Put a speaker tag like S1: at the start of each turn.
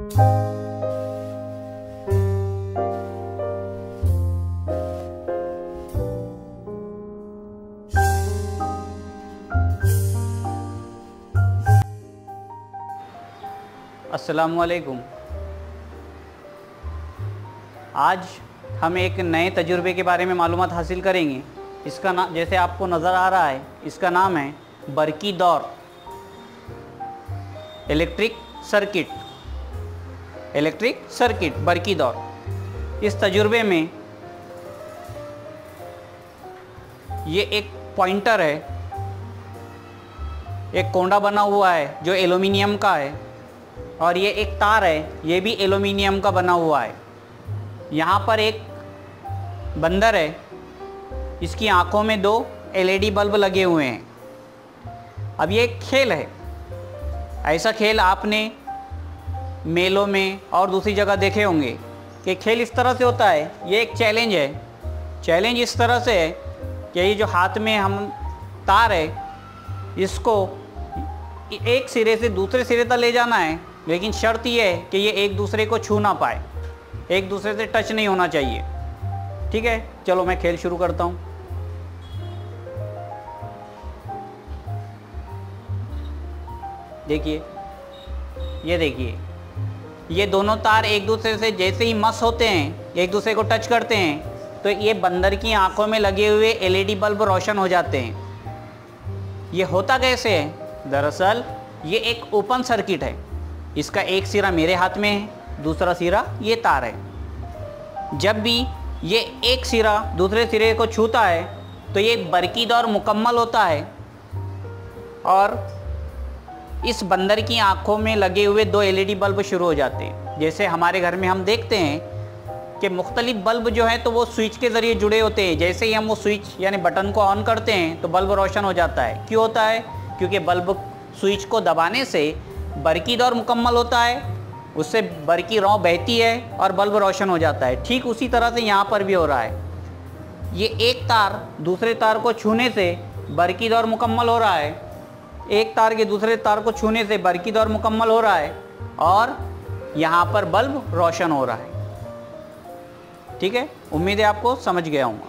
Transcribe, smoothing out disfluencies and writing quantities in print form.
S1: अस्सलामुअलैकुम। आज हम एक नए तजुर्बे के बारे में मालूमात हासिल करेंगे। इसका नाम जैसे आपको नज़र आ रहा है, इसका नाम है बरकी दौर इलेक्ट्रिक सर्किट बरकी दौर। इस तजुर्बे में ये एक पॉइंटर है, एक कोंडा बना हुआ है जो एल्युमिनियम का है, और ये एक तार है, ये भी एल्युमिनियम का बना हुआ है। यहाँ पर एक बंदर है, इसकी आँखों में 2 LED बल्ब लगे हुए हैं। अब ये एक खेल है। ऐसा खेल आपने मेलों में और दूसरी जगह देखे होंगे कि खेल इस तरह से होता है। ये एक चैलेंज है। चैलेंज इस तरह से है कि ये जो हाथ में हम तार है, इसको एक सिरे से दूसरे सिरे तक ले जाना है, लेकिन शर्त ये है कि ये एक दूसरे को छू ना पाए, एक दूसरे से टच नहीं होना चाहिए। ठीक है, चलो मैं खेल शुरू करता हूँ। देखिए, ये देखिए, ये दोनों तार एक दूसरे से जैसे ही मस होते हैं, एक दूसरे को टच करते हैं, तो ये बंदर की आंखों में लगे हुए LED बल्ब रोशन हो जाते हैं। ये होता कैसे है? दरअसल ये एक ओपन सर्किट है। इसका एक सिरा मेरे हाथ में है, दूसरा सिरा ये तार है। जब भी ये एक सिरा दूसरे सिरे को छूता है तो ये बरकी दौर मुकम्मल होता है, और इस बंदर की आंखों में लगे हुए 2 LED बल्ब शुरू हो जाते हैं। जैसे हमारे घर में हम देखते हैं कि मुख्तलिफ बल्ब जो हैं तो वो स्विच के ज़रिए जुड़े होते हैं। जैसे ही हम वो स्विच यानी बटन को ऑन करते हैं तो बल्ब रोशन हो जाता है। क्यों होता है? क्योंकि बल्ब स्विच को दबाने से बरकी दौर मुकम्मल होता है, उससे बरकी रौ बहती है और बल्ब रोशन हो जाता है। ठीक उसी तरह से यहाँ पर भी हो रहा है। ये एक तार दूसरे तार को छूने से बरकी दौर मुकम्मल हो रहा है, एक तार के दूसरे तार को छूने से बरकी दौर मुकम्मल हो रहा है, और यहाँ पर बल्ब रोशन हो रहा है। ठीक है, उम्मीद है आपको समझ गया हूँ।